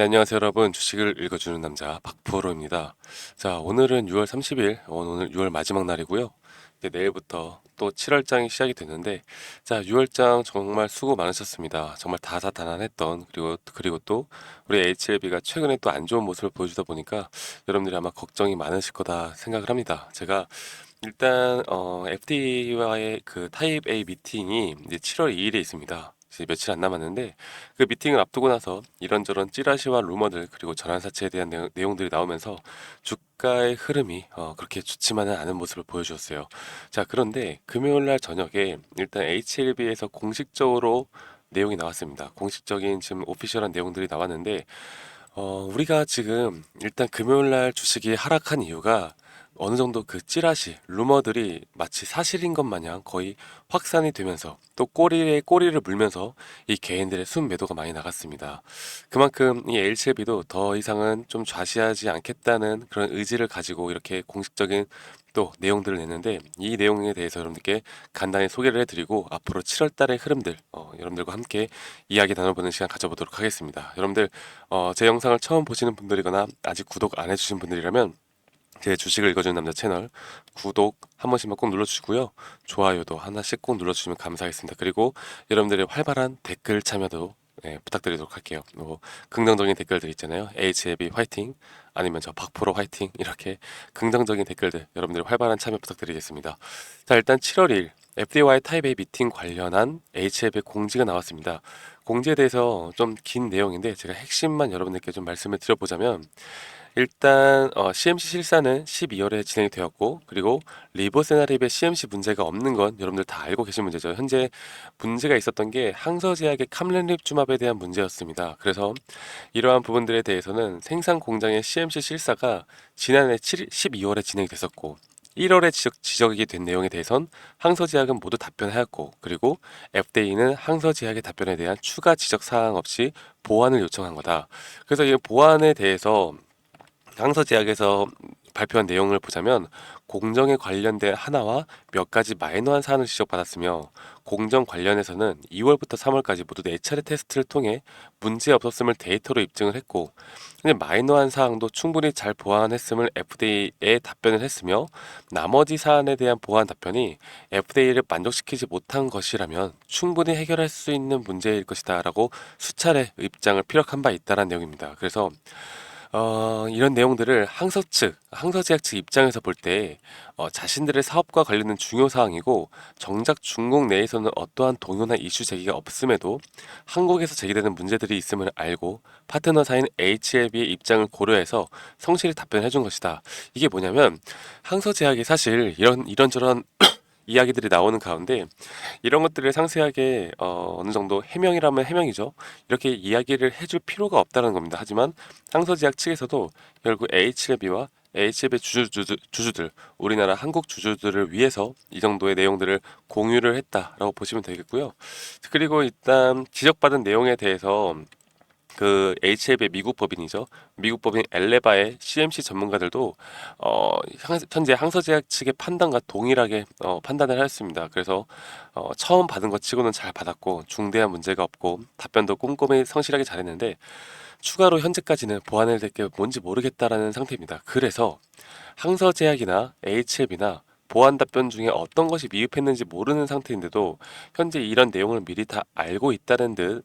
네, 안녕하세요, 여러분. 주식을 읽어주는 남자 박프로입니다. 자, 오늘은 6월 30일, 오늘 6월 마지막 날이고요. 이제 내일부터 또 7월장이 시작이 됐는데, 자, 6월장 정말 수고 많으셨습니다. 정말 다사다난했던, 그리고 또 우리 HLB가 최근에 또 안 좋은 모습을 보여주다 보니까 여러분들이 아마 걱정이 많으실 거다 생각을 합니다. 제가 일단 FD와의 그 타입 A 미팅이 이제 7월 2일에 있습니다. 이제 며칠 안 남았는데 그 미팅을 앞두고 나서 이런저런 찌라시와 루머들 그리고 전환사채에 대한 내용들이 나오면서 주가의 흐름이 그렇게 좋지만은 않은 모습을 보여주었어요. 자, 그런데 금요일 날 저녁에 일단 HLB에서 공식적으로 내용이 나왔습니다. 공식적인 지금 오피셜한 내용들이 나왔는데 우리가 지금 일단 금요일 날 주식이 하락한 이유가 어느 정도 그 찌라시, 루머들이 마치 사실인 것 마냥 거의 확산이 되면서 또 꼬리에 꼬리를 물면서 이 개인들의 순매도가 많이 나갔습니다. 그만큼 이 HLB도 더 이상은 좀 좌시하지 않겠다는 그런 의지를 가지고 이렇게 공식적인 또 내용들을 냈는데 이 내용에 대해서 여러분들께 간단히 소개를 해드리고 앞으로 7월 달의 흐름들 여러분들과 함께 이야기 나눠보는 시간 가져보도록 하겠습니다. 여러분들 제 영상을 처음 보시는 분들이거나 아직 구독 안 해주신 분들이라면 제 주식을 읽어주는 남자 채널 구독 한 번씩만 꼭 눌러주시고요. 좋아요도 하나씩 꼭 눌러주시면 감사하겠습니다. 그리고 여러분들의 활발한 댓글 참여도 부탁드리도록 할게요. 긍정적인 댓글들 있잖아요. HLB 화이팅 아니면 저 박프로 화이팅 이렇게 긍정적인 댓글들 여러분들의 활발한 참여 부탁드리겠습니다. 자, 일단 7월 1일 FD와의 타입 A 미팅 관련한 HLB 공지가 나왔습니다. 공지에 대해서 좀 긴 내용인데 제가 핵심만 여러분들께 좀 말씀을 드려보자면 일단 CMC 실사는 12월에 진행이 되었고 그리고 리보세나립의 CMC 문제가 없는 건 여러분들 다 알고 계신 문제죠. 현재 문제가 있었던 게 항서제약의 캄렌립주맙에 대한 문제였습니다. 그래서 이러한 부분들에 대해서는 생산 공장의 CMC 실사가 지난해 12월에 진행이 됐었고 1월에 지적이 된 내용에 대해선 항서제약은 모두 답변하였고 그리고 FDA는 항서제약의 답변에 대한 추가 지적 사항 없이 보완을 요청한 거다. 그래서 이 보완에 대해서 항서제약에서 발표한 내용을 보자면 공정에 관련된 하나와 몇 가지 마이너한 사안을 지적받았으며 공정 관련해서는 2월부터 3월까지 모두 4차례 테스트를 통해 문제 없었음을 데이터로 입증을 했고 근데 마이너한 사항도 충분히 잘 보완했음을 FDA에 답변을 했으며 나머지 사안에 대한 보완 답변이 FDA를 만족시키지 못한 것이라면 충분히 해결할 수 있는 문제일 것이다 라고 수차례 입장을 피력한 바 있다는 내용입니다. 그래서 이런 내용들을 항서제약 측 입장에서 볼 때 자신들의 사업과 관련된 중요 사항이고 정작 중국 내에서는 어떠한 동요나 이슈 제기가 없음에도 한국에서 제기되는 문제들이 있음을 알고 파트너사인 HLB의 입장을 고려해서 성실히 답변해 준 것이다. 이게 뭐냐면 항서제약이 사실 이런저런 이야기들이 나오는 가운데 이런 것들을 상세하게 어느 정도 해명이라면 해명이죠. 이렇게 이야기를 해줄 필요가 없다는 겁니다. 하지만 항서제약 측에서도 결국 HLB와 HLB 주주들, 우리나라 한국 주주들을 위해서 이 정도의 내용들을 공유를 했다라고 보시면 되겠고요. 그리고 일단 지적받은 내용에 대해서 그 HLB의 미국 법인이죠. 미국 법인 엘레바의 CMC 전문가들도 현재 항서제약 측의 판단과 동일하게 판단을 하였습니다. 그래서 처음 받은 것 치고는 잘 받았고 중대한 문제가 없고 답변도 꼼꼼히 성실하게 잘했는데 추가로 현재까지는 보완해야 될 게 뭔지 모르겠다라는 상태입니다. 그래서 항서제약이나 HLB나 보안 답변 중에 어떤 것이 미흡했는지 모르는 상태인데도 현재 이런 내용을 미리 다 알고 있다는 듯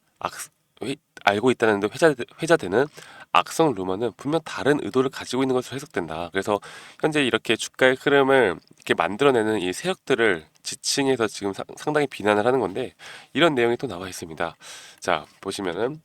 알고 있다는 듯 회자되는 악성 루머는 분명 다른 의도를 가지고 있는 것으로 해석된다. 그래서 현재 이렇게 주가의 흐름을 이렇게 만들어내는 이 세력들을 지칭해서 지금 상당히 비난을 하는 건데 이런 내용이 또 나와 있습니다. 자, 보시면은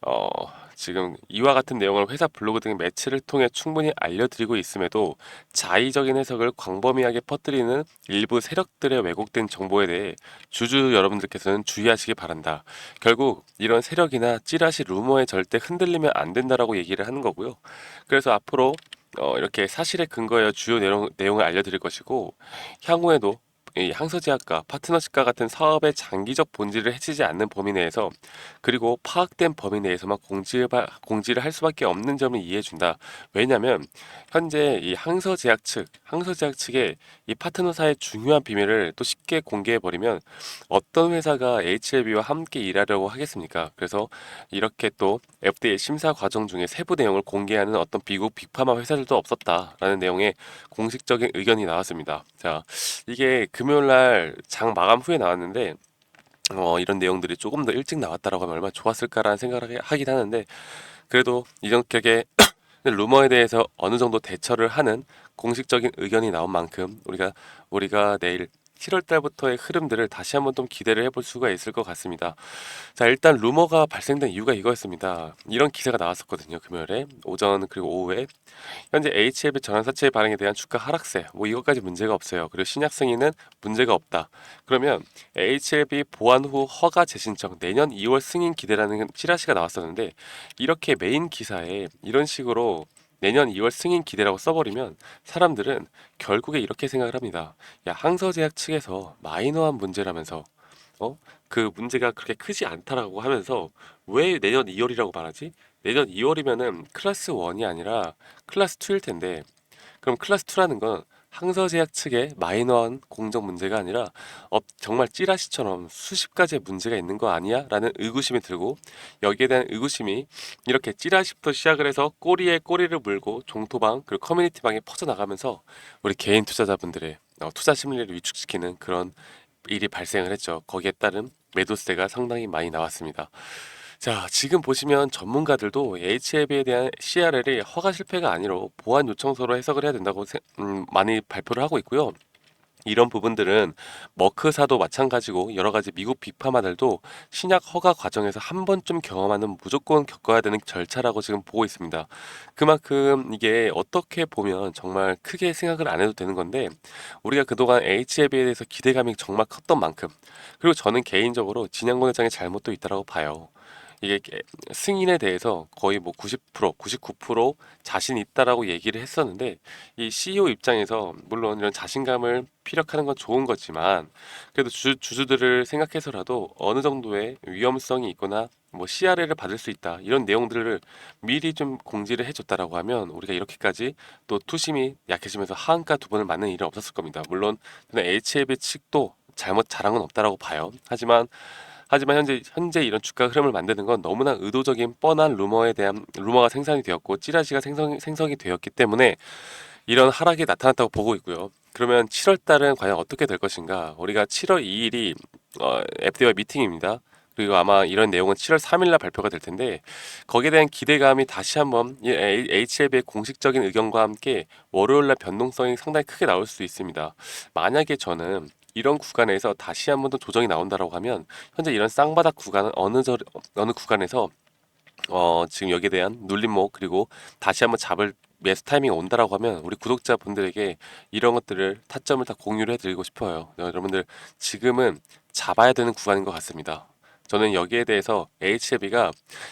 어, 지금 이와 같은 내용을 회사 블로그 등 매체를 통해 충분히 알려드리고 있음에도 자의적인 해석을 광범위하게 퍼뜨리는 일부 세력들의 왜곡된 정보에 대해 주주 여러분들께서는 주의하시기 바란다. 결국 이런 세력이나 찌라시 루머에 절대 흔들리면 안 된다라고 얘기를 하는 거고요. 그래서 앞으로 이렇게 사실에 근거하여 주요 내용을 알려드릴 것이고 향후에도 이 항서제약과 파트너십과 같은 사업의 장기적 본질을 해치지 않는 범위 내에서, 그리고 파악된 범위 내에서만 공지를 할 수밖에 없는 점을 이해해준다. 왜냐하면 현재 이 항서제약 측의 이 파트너사의 중요한 비밀을 또 쉽게 공개해버리면 어떤 회사가 HLB와 함께 일하려고 하겠습니까? 그래서 이렇게 또 FDA 심사 과정 중에 세부 내용을 공개하는 어떤 미국 빅파마 회사들도 없었다라는 내용의 공식적인 의견이 나왔습니다. 자, 이게 금요일 날 장 마감 후에 나왔는데 이런 내용들이 조금 더 일찍 나왔다라고 하면 얼마나 좋았을까라는 생각을 하긴 하는데, 그래도 이렇게 루머에 대해서 어느 정도 대처를 하는 공식적인 의견이 나온 만큼 우리가 내일 7월 달부터의 흐름들을 다시 한번 좀 기대를 해볼 수가 있을 것 같습니다. 자, 일단 루머가 발생된 이유가 이거였습니다. 이런 기사가 나왔었거든요. 금요일에 오전 그리고 오후에 현재 HLB 전환사채 발행에 대한 주가 하락세, 뭐 이것까지 문제가 없어요. 그리고 신약 승인은 문제가 없다. 그러면 HLB 보완 후 허가 재신청 내년 2월 승인 기대라는 찌라시가 나왔었는데, 이렇게 메인 기사에 이런 식으로 내년 2월 승인 기대라고 써버리면 사람들은 결국에 이렇게 생각을 합니다. 야, 항서제약 측에서 마이너한 문제라면서 그 문제가 그렇게 크지 않다라고 하면서 왜 내년 2월이라고 말하지? 내년 2월이면은 클래스 1이 아니라 클래스 2일 텐데, 그럼 클래스 2라는 건 항서제약 측의 마이너한 공정 문제가 아니라 정말 찌라시처럼 수십 가지의 문제가 있는 거 아니야? 라는 의구심이 들고, 여기에 대한 의구심이 이렇게 찌라시부터 시작을 해서 꼬리에 꼬리를 물고 종토방 그리고 커뮤니티방에 퍼져나가면서 우리 개인 투자자분들의 투자 심리를 위축시키는 그런 일이 발생을 했죠. 거기에 따른 매도세가 상당히 많이 나왔습니다. 자, 지금 보시면 전문가들도 HLB에 대한 CRL이 허가 실패가 아니라 보안 요청서로 해석을 해야 된다고 많이 발표를 하고 있고요. 이런 부분들은 머크사도 마찬가지고 여러 가지 미국 빅파마들도 신약 허가 과정에서 한 번쯤 경험하는 무조건 겪어야 되는 절차라고 지금 보고 있습니다. 그만큼 이게 어떻게 보면 정말 크게 생각을 안 해도 되는 건데, 우리가 그동안 HLB에 대해서 기대감이 정말 컸던 만큼, 그리고 저는 개인적으로 진양권 회장의 잘못도 있다고 봐요. 이게 승인에 대해서 거의 뭐 90%, 99% 자신 있다라고 얘기를 했었는데, 이 CEO 입장에서 물론 이런 자신감을 피력하는 건 좋은 거지만, 그래도 주주들을 생각해서라도 어느 정도의 위험성이 있거나 뭐 CRL을 받을 수 있다 이런 내용들을 미리 좀 공지를 해줬다라고 하면 우리가 이렇게까지 또 투심이 약해지면서 하한가 두 번을 맞는 일은 없었을 겁니다. 물론 저는 HLB 측도 잘한 건 없다라고 봐요. 하지만 현재 이런 주가 흐름을 만드는 건 너무나 의도적인 뻔한 루머가 생산이 되었고 찌라시가 생성이 되었기 때문에 이런 하락이 나타났다고 보고 있고요. 그러면 7월 달은 과연 어떻게 될 것인가? 우리가 7월 2일이 FD와 미팅입니다. 그리고 아마 이런 내용은 7월 3일 날 발표가 될 텐데, 거기에 대한 기대감이 다시 한번 이 HLB의 공식적인 의견과 함께 월요일 날 변동성이 상당히 크게 나올 수 있습니다. 만약에 저는 이런 구간에서 다시 한 번 더 조정이 나온다라고 하면, 현재 이런 쌍바닥 구간은 어느 구간에서 지금 여기에 대한 눌림목 그리고 다시 한번 잡을 매수 타이밍이 온다라고 하면 우리 구독자분들에게 이런 것들을 타점을 다 공유를 해드리고 싶어요. 여러분들 지금은 잡아야 되는 구간인 것 같습니다. 저는 여기에 대해서 HLB가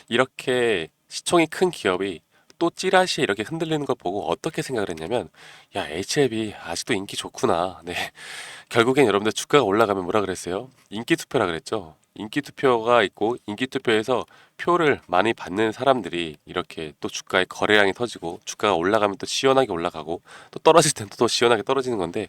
이렇게 시총이 큰 기업이 또 찌라시에 이렇게 흔들리는 걸 보고 어떻게 생각을 했냐면, 야, HLB 아직도 인기 좋구나. 네. 결국엔 여러분들 주가가 올라가면 뭐라 그랬어요? 인기 투표라 그랬죠. 인기 투표가 있고 인기 투표에서 표를 많이 받는 사람들이 이렇게 또 주가의 거래량이 터지고, 주가가 올라가면 또 시원하게 올라가고 또 떨어질 때는 또 시원하게 떨어지는 건데,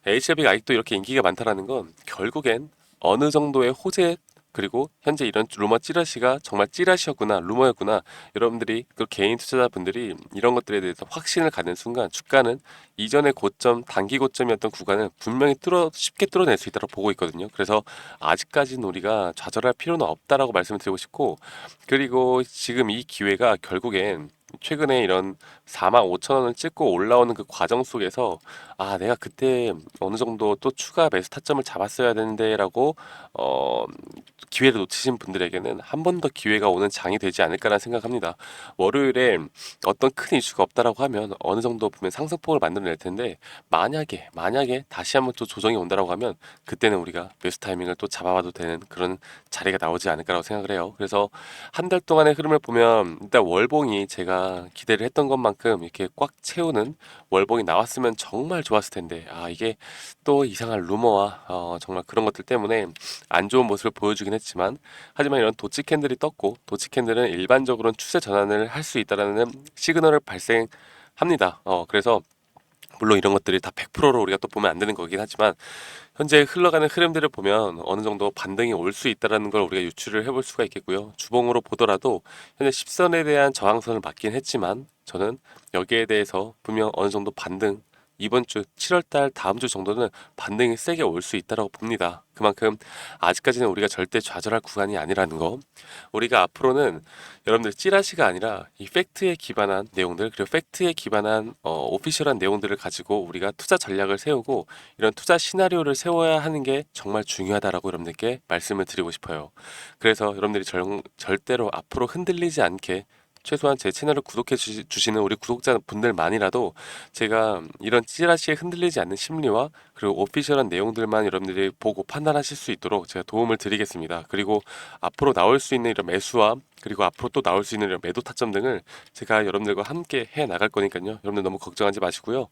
HLB가 아직도 이렇게 인기가 많다라는 건 결국엔 어느 정도의 호재, 그리고 현재 이런 루머 찌라시가 정말 찌라시였구나, 루머였구나, 여러분들이 그 개인 투자자분들이 이런 것들에 대해서 확신을 갖는 순간 주가는 이전의 고점, 단기 고점이었던 구간을 분명히 쉽게 뚫어낼 수 있다고 보고 있거든요. 그래서 아직까지는 우리가 좌절할 필요는 없다라고 말씀을 드리고 싶고, 그리고 지금 이 기회가 결국엔 최근에 이런 4만 5천 원을 찍고 올라오는 그 과정 속에서, 아, 내가 그때 어느 정도 또 추가 매수 타점을 잡았어야 되는데라고 기회를 놓치신 분들에게는 한 번 더 기회가 오는 장이 되지 않을까라는 생각합니다. 월요일에 어떤 큰 이슈가 없다라고 하면 어느 정도 보면 상승폭을 만들어낼 텐데, 만약에 다시 한번 또 조정이 온다라고 하면 그때는 우리가 매수 타이밍을 또 잡아봐도 되는 그런 자리가 나오지 않을까라고 생각을 해요. 그래서 한 달 동안의 흐름을 보면 일단 월봉이 제가 우리가 기대를 했던 것만큼 이렇게 꽉 채우는 월봉이 나왔으면 정말 좋았을 텐데, 이게 또 이상한 루머와 정말 그런 것들 때문에 안 좋은 모습을 보여주긴 했지만, 하지만 이런 도치 캔들이 떴고, 도치 캔들은 일반적으로는 추세 전환을 할 수 있다라는 시그널을 발생합니다. 그래서 물론 이런 것들이 다 100%로 우리가 또 보면 안 되는 거긴 하지만, 현재 흘러가는 흐름들을 보면 어느 정도 반등이 올 수 있다는 걸 우리가 유추를 해볼 수가 있겠고요. 주봉으로 보더라도 현재 10선에 대한 저항선을 맞긴 했지만, 저는 여기에 대해서 분명 어느 정도 반등, 이번 주 7월달 다음 주 정도는 반등이 세게 올 수 있다고 봅니다. 그만큼 아직까지는 우리가 절대 좌절할 구간이 아니라는 거. 우리가 앞으로는 여러분들 찌라시가 아니라 이 팩트에 기반한 내용들, 그리고 팩트에 기반한 오피셜한 내용들을 가지고 우리가 투자 전략을 세우고 이런 투자 시나리오를 세워야 하는 게 정말 중요하다라고 여러분들께 말씀을 드리고 싶어요. 그래서 여러분들이 절대로 앞으로 흔들리지 않게 최소한 제 채널을 구독해 주시는 우리 구독자분들만이라도 제가 이런 찌라시에 흔들리지 않는 심리와 그리고 오피셜한 내용들만 여러분들이 보고 판단하실 수 있도록 제가 도움을 드리겠습니다. 그리고 앞으로 나올 수 있는 이런 매수와 그리고 앞으로 또 나올 수 있는 이런 매도 타점 등을 제가 여러분들과 함께 해 나갈 거니까요. 여러분들 너무 걱정하지 마시고요.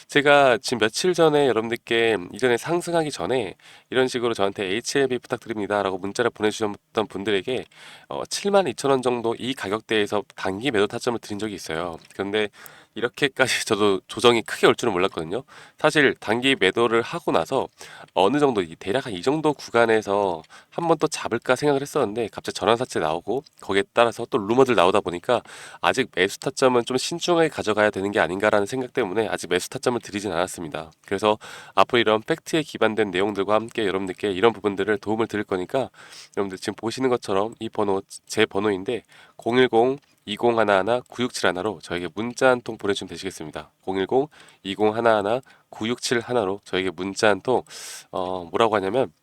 제가 지금 며칠 전에 여러분들께 이전에 상승하기 전에 이런 식으로 저한테 HLB 부탁드립니다 라고 문자를 보내주셨던 분들에게 72,000원 정도 이 가격대에서 단기 매도 타점을 드린 적이 있어요. 그런데 이렇게까지 저도 조정이 크게 올 줄은 몰랐거든요. 사실 단기 매도를 하고 나서 어느 정도 대략 한 이 정도 구간에서 한번 또 잡을까 생각을 했었는데, 갑자기 전환사채 나오고 거기에 따라서 또 루머들 나오다 보니까 아직 매수 타점은 좀 신중하게 가져가야 되는 게 아닌가라는 생각 때문에 아직 매수 타점을 드리진 않았습니다. 그래서 앞으로 이런 팩트에 기반된 내용들과 함께 여러분들께 이런 부분들을 도움을 드릴 거니까, 여러분들 지금 보시는 것처럼 이 번호 제 번호인데 010 2011-9671로 저에게 문자 한 통 보내주시면 되시겠습니다. 010-2011-9671로 저에게 문자 한 통 뭐라고 하냐면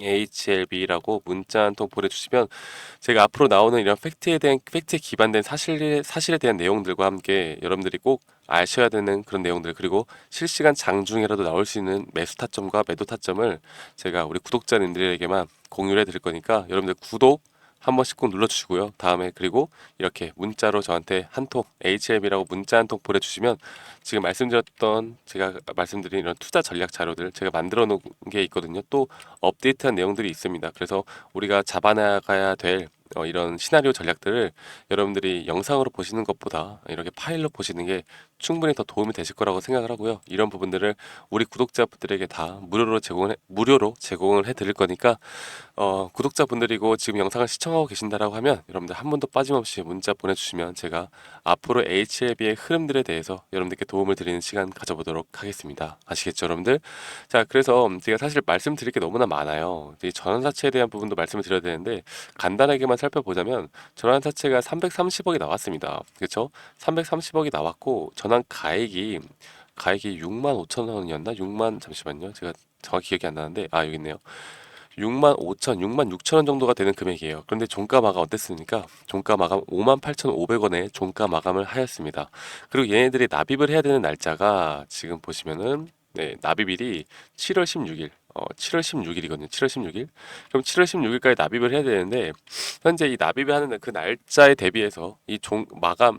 HLB라고 문자 한 통 보내주시면 제가 앞으로 나오는 이런 팩트에 기반된 사실에 대한 내용들과 함께 여러분들이 꼭 아셔야 되는 그런 내용들, 그리고 실시간 장중이라도 나올 수 있는 매수 타점과 매도 타점을 제가 우리 구독자님들에게만 공유를 해드릴 거니까, 여러분들 구독 한 번씩 꼭 눌러주시고요. 다음에 그리고 이렇게 문자로 저한테 한 통 HM이라고 문자 한 통 보내주시면 지금 말씀드렸던 제가 말씀드린 이런 투자 전략 자료들 제가 만들어 놓은 게 있거든요. 또 업데이트한 내용들이 있습니다. 그래서 우리가 잡아나가야 될 이런 시나리오 전략들을 여러분들이 영상으로 보시는 것보다 이렇게 파일로 보시는 게 충분히 더 도움이 되실 거라고 생각을 하고요. 이런 부분들을 우리 구독자분들에게 다 무료로 제공을 해드릴 거니까, 구독자분들이고 지금 영상을 시청하고 계신다라고 하면 여러분들 한 번도 빠짐없이 문자 보내주시면 제가 앞으로 HLB의 흐름들에 대해서 여러분들께 도움을 드리는 시간 가져보도록 하겠습니다. 아시겠죠, 여러분들? 자, 그래서 제가 사실 말씀드릴 게 너무나 많아요. 이 전환사채에 대한 부분도 말씀을 드려야 되는데, 간단하게만 살펴보자면 전환사채가 330억이 나왔습니다. 그렇죠? 330억이 나왔고 전환 가액이 6만 5천 원이었나? 6만, 잠시만요. 제가 정확히 기억이 안 나는데, 여기 있네요. 6만 5천, 6만 6천 원 정도가 되는 금액이에요. 그런데 종가 마감 어땠습니까? 종가 마감 5만 8,500원에 종가 마감을 하였습니다. 그리고 얘네들이 납입을 해야 되는 날짜가 지금 보시면은, 네, 납입일이 7월 16일. 7월 16일이거든요. 7월 16일. 그럼 7월 16일까지 납입을 해야 되는데, 현재 이 납입을 하는 그 날짜에 대비해서 이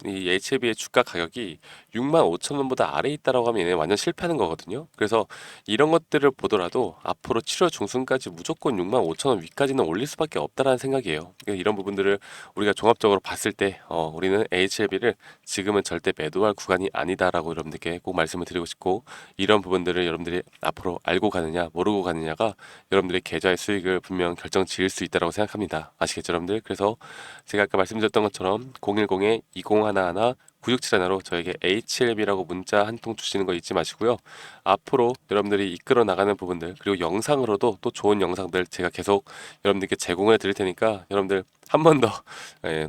HLB의 주가 가격이 6만 5천 원보다 아래에 있다라고 하면 얘네 완전 실패하는 거거든요. 그래서 이런 것들을 보더라도 앞으로 7월 중순까지 무조건 6만 5천 원 위까지는 올릴 수밖에 없다라는 생각이에요. 그러니까 이런 부분들을 우리가 종합적으로 봤을 때 우리는 HLB를 지금은 절대 매도할 구간이 아니다라고 여러분들께 꼭 말씀을 드리고 싶고, 이런 부분들을 여러분들이 앞으로 알고 가느냐 모르고 가느냐가 여러분들의 계좌의 수익을 분명 결정 지을 수 있다고 생각합니다. 아시겠죠, 여러분들? 그래서 제가 아까 말씀드렸던 것처럼 010-2011-9671로 저에게 HLB라고 문자 한 통 주시는 거 잊지 마시고요. 앞으로 여러분들이 이끌어 나가는 부분들, 그리고 영상으로도 또 좋은 영상들 제가 계속 여러분들께 제공해 드릴 테니까, 여러분들 한 번 더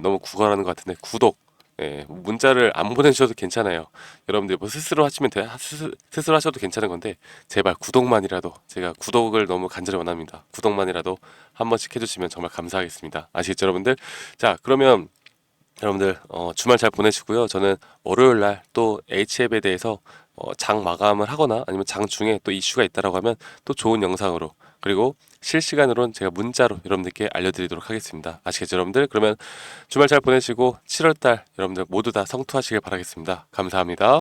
너무 구걸하는 것 같은데 문자를 안 보내주셔도 괜찮아요. 여러분들 뭐 스스로 하시면 스스로 하셔도 괜찮은 건데, 제발 구독만이라도, 제가 구독을 너무 간절히 원합니다. 구독만이라도 한 번씩 해주시면 정말 감사하겠습니다. 아시겠죠, 여러분들? 자, 그러면 여러분들 주말 잘 보내시고요. 저는 월요일 날 또 HF에 대해서 장 마감을 하거나 아니면 장 중에 또 이슈가 있다라고 하면 또 좋은 영상으로, 그리고 실시간으로 제가 문자로 여러분들께 알려드리도록 하겠습니다. 아시겠죠, 여러분들? 그러면 주말 잘 보내시고 7월달 여러분들 모두 다 성투하시길 바라겠습니다. 감사합니다.